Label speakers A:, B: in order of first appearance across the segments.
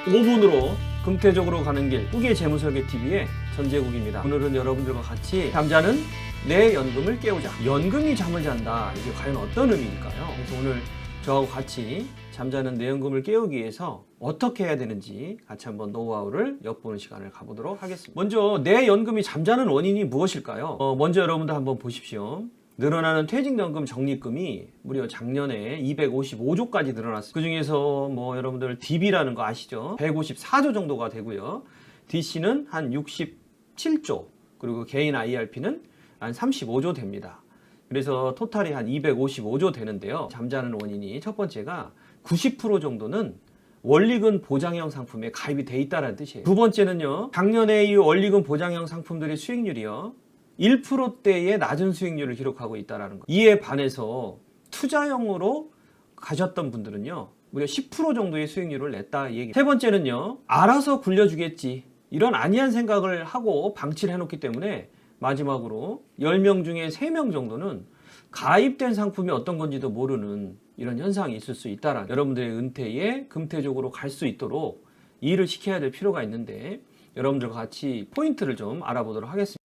A: 5분으로 금태적으로 가는 길 후기의 재무설계TV의 전재국입니다. 오늘은 여러분들과 같이 잠자는 내 연금을 깨우자. 연금이 잠을 잔다. 이게 과연 어떤 의미일까요? 그래서 오늘 저하고 같이 잠자는 내 연금을 깨우기 위해서 어떻게 해야 되는지 같이 한번 노하우를 엿보는 시간을 가보도록 하겠습니다. 먼저 내 연금이 잠자는 원인이 무엇일까요? 먼저 여러분들 한번 보십시오. 늘어나는 퇴직연금 적립금이 무려 작년에 255조까지 늘어났어요. 그 중에서 뭐 여러분들 DB라는 거 아시죠? 154조 정도가 되고요. DC는 한 67조, 그리고 개인 IRP는 한 35조 됩니다. 그래서 토탈이 한 255조 되는데요. 잠자는 원인이 첫 번째가 90% 정도는 원리금 보장형 상품에 가입이 돼 있다는 뜻이에요. 두 번째는요, 작년에 이 원리금 보장형 상품들의 수익률이요 1%대의 낮은 수익률을 기록하고 있다는 거. 이에 반해서 투자형으로 가셨던 분들은요 무려 10% 정도의 수익률을 냈다 얘기. 세 번째는요, 알아서 굴려주겠지 이런 안이한 생각을 하고 방치를 해놓기 때문에 마지막으로 10명 중에 3명 정도는 가입된 상품이 어떤 건지도 모르는 이런 현상이 있을 수 있다라는, 여러분들의 은퇴에 금태적으로 갈 수 있도록 일을 시켜야 될 필요가 있는데 여러분들과 같이 포인트를 좀 알아보도록 하겠습니다.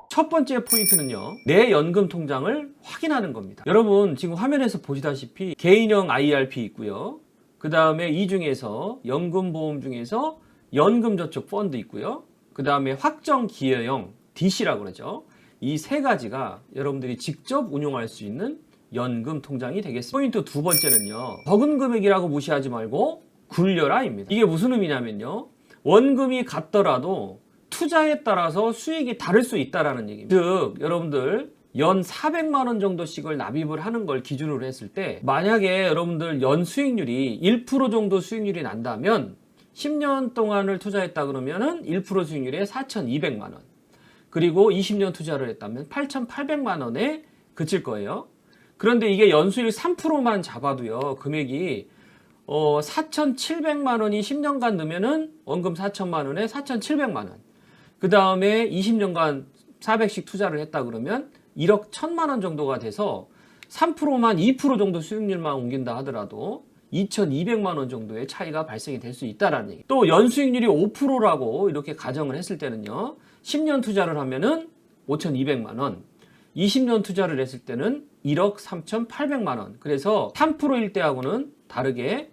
A: 첫 번째 포인트는요, 내 연금 통장을 확인하는 겁니다. 여러분 지금 화면에서 보시다시피 개인형 IRP 있고요, 그 다음에 이 중에서 연금보험 중에서 연금저축 펀드 있고요, 그 다음에 확정기여형 DC라고 그러죠. 이 세 가지가 여러분들이 직접 운용할 수 있는 연금 통장이 되겠습니다. 포인트 두 번째는요, 적은 금액이라고 무시하지 말고 굴려라입니다. 이게 무슨 의미냐면요, 원금이 같더라도 투자에 따라서 수익이 다를 수 있다는 얘기입니다. 즉 여러분들 연 400만 원 정도씩을 납입을 하는 걸 기준으로 했을 때, 만약에 여러분들 연 수익률이 1% 정도 수익률이 난다면 10년 동안을 투자했다 그러면은 1% 수익률에 4,200만 원, 그리고 20년 투자를 했다면 8,800만 원에 그칠 거예요. 그런데 이게 연수익 3%만 잡아도요 금액이 4,700만 원이 10년간 넣으면은 원금 4천만 원에 4,700만 원, 그 다음에 20년간 400씩 투자를 했다 그러면 1억 1천만 원 정도가 돼서 3%만 2% 정도 수익률만 옮긴다 하더라도 2,200만 원 정도의 차이가 발생이 될 수 있다라는 얘기. 또 연수익률이 5%라고 이렇게 가정을 했을 때는요, 10년 투자를 하면은 5,200만 원, 20년 투자를 했을 때는 1억 3,800만 원. 그래서 3%일 때하고는 다르게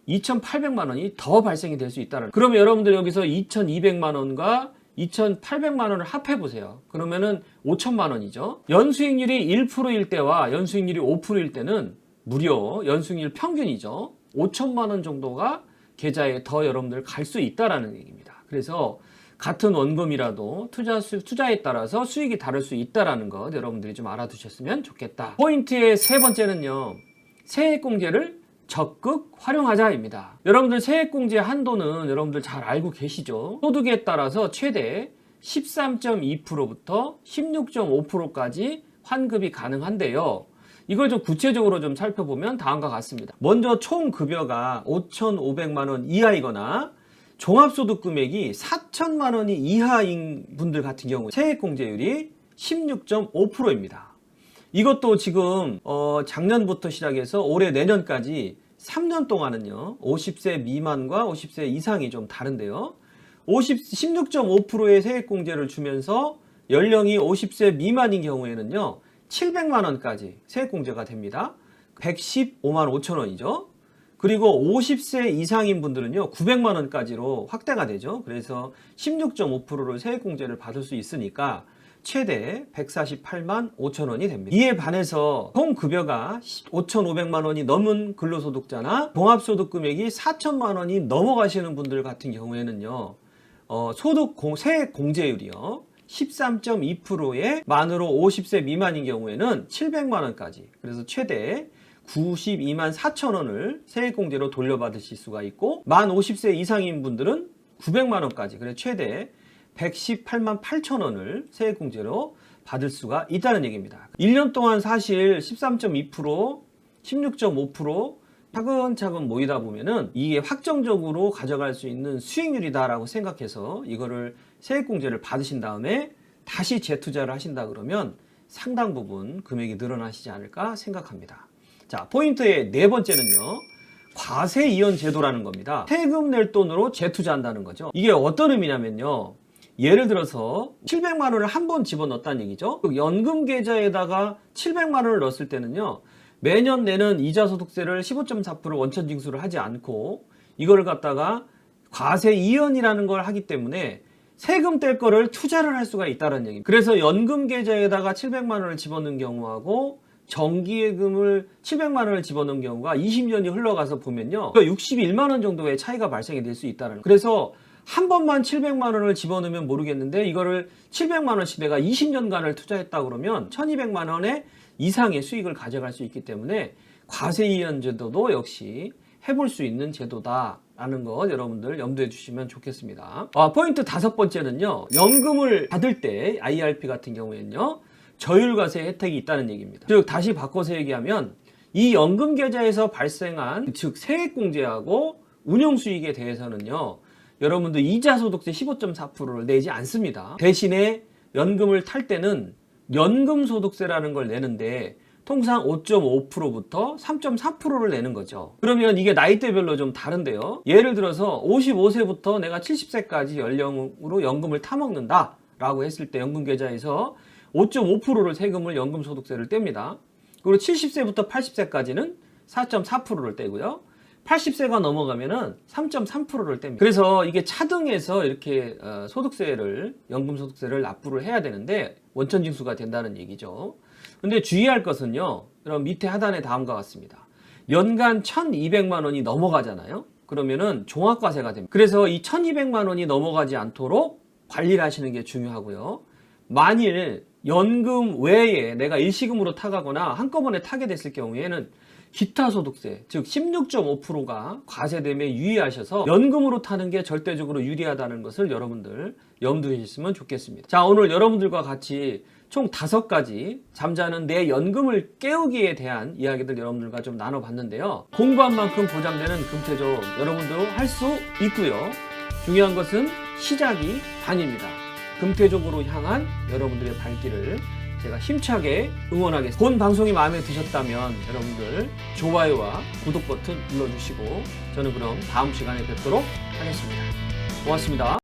A: 2,800만 원이 더 발생이 될 수 있다는. 그러면 여러분들 여기서 2,200만 원과 2,800만 원을 합해 보세요. 그러면은 5천만 원이죠. 연수익률이 1%일 때와 연수익률이 5%일 때는 무려 연수익률 평균이죠. 5천만 원 정도가 계좌에 더 여러분들 갈 수 있다라는 얘기입니다. 그래서 같은 원금이라도 투자에 따라서 수익이 다를 수 있다라는 것 여러분들이 좀 알아두셨으면 좋겠다. 포인트의 세 번째는요, 세액공제를 적극 활용하자입니다. 여러분들 세액공제 한도는 여러분들 잘 알고 계시죠? 소득에 따라서 최대 13.2%부터 16.5%까지 환급이 가능한데요. 이걸 좀 구체적으로 좀 살펴보면 다음과 같습니다. 먼저 총 급여가 5,500만 원 이하이거나 종합소득 금액이 4천만 원이 이하인 분들 같은 경우 세액공제율이 16.5%입니다. 이것도 지금 작년부터 시작해서 올해 내년까지 3년 동안은요 50세 미만과 50세 이상이 좀 다른데요, 16.5%의 세액공제를 주면서 연령이 50세 미만인 경우에는요 700만 원까지 세액공제가 됩니다. 115만 5천 원이죠. 그리고 50세 이상인 분들은요 900만 원까지로 확대가 되죠. 그래서 16.5%를 세액공제를 받을 수 있으니까 최대 148만 5천 원이 됩니다. 이에 반해서 총 급여가 5,500만 원이 넘은 근로소득자나 종합소득 금액이 4천만 원이 넘어가시는 분들 같은 경우에는요 세액 공제율이요 13.2%의 만으로 50세 미만인 경우에는 700만 원까지, 그래서 최대 92만 4천 원을 세액공제로 돌려받으실 수가 있고, 만 50세 이상인 분들은 900만 원까지, 그래서 최대 118만 8천 원을 세액공제로 받을 수가 있다는 얘기입니다. 1년 동안 사실 13.2%, 16.5% 차근차근 모이다 보면은 이게 확정적으로 가져갈 수 있는 수익률이다라고 생각해서 이거를 세액공제를 받으신 다음에 다시 재투자를 하신다 그러면 상당 부분 금액이 늘어나시지 않을까 생각합니다. 자, 포인트의 네 번째는요, 과세 이연 제도라는 겁니다. 세금 낼 돈으로 재투자한다는 거죠. 이게 어떤 의미냐면요. 예를 들어서 700만 원을 한 번 집어넣었다는 얘기죠. 연금 계좌에다가 700만 원을 넣었을 때는요. 매년 내는 이자소득세를 15.4% 원천 징수를 하지 않고 이걸 갖다가 과세 이연이라는 걸 하기 때문에 세금 뗄 거를 투자를 할 수가 있다는 얘기입니다. 그래서 연금 계좌에다가 700만 원을 집어넣은 경우하고 정기예금을 700만 원을 집어넣은 경우가 20년이 흘러가서 보면요. 61만 원 정도의 차이가 발생이 될 수 있다는 거예요. 그래서 한 번만 700만 원을 집어넣으면 모르겠는데 이거를 700만 원씩 내가 20년간을 투자했다 그러면 1200만 원의 이상의 수익을 가져갈 수 있기 때문에 과세이연 제도도 역시 해볼 수 있는 제도다라는 것 여러분들 염두해 주시면 좋겠습니다. 포인트 5번째는요. 연금을 받을 때 IRP 같은 경우에는요. 저율과세 혜택이 있다는 얘기입니다. 즉 다시 바꿔서 얘기하면 이 연금 계좌에서 발생한 즉 세액공제하고 운용수익에 대해서는요. 여러분들 이자소득세 15.4%를 내지 않습니다. 대신에 연금을 탈 때는 연금소득세라는 걸 내는데 통상 5.5%부터 3.4%를 내는 거죠. 그러면 이게 나이대별로 좀 다른데요. 예를 들어서 55세부터 내가 70세까지 연령으로 연금을 타먹는다 라고 했을 때 연금계좌에서 5.5%를 세금을 연금소득세를 뗍니다. 그리고 70세부터 80세까지는 4.4%를 떼고요. 80세가 넘어가면은 3.3%를 뗍니다. 그래서 이게 차등해서 이렇게 소득세를 연금소득세를 납부를 해야 되는데 원천징수가 된다는 얘기죠. 근데 주의할 것은요. 그럼 밑에 하단에 다음과 같습니다. 연간 1200만 원이 넘어가잖아요. 그러면은 종합과세가 됩니다. 그래서 이 1200만 원이 넘어가지 않도록 관리를 하시는 게 중요하고요. 만일 연금 외에 내가 일시금으로 타가거나 한꺼번에 타게 됐을 경우에는 기타 소득세, 즉 16.5%가 과세됨에 유의하셔서 연금으로 타는 게 절대적으로 유리하다는 것을 여러분들 염두에 주시면 좋겠습니다. 자, 오늘 여러분들과 같이 총 5가지 잠자는 내 연금을 깨우기에 대한 이야기들 여러분들과 좀 나눠봤는데요. 공부한 만큼 보장되는 금태조 여러분도 할 수 있고요. 중요한 것은 시작이 반입니다. 금태족으로 향한 여러분들의 발길을 제가 힘차게 응원하겠습니다. 본 방송이 마음에 드셨다면 여러분들 좋아요와 구독 버튼 눌러주시고 저는 그럼 다음 시간에 뵙도록 하겠습니다. 고맙습니다.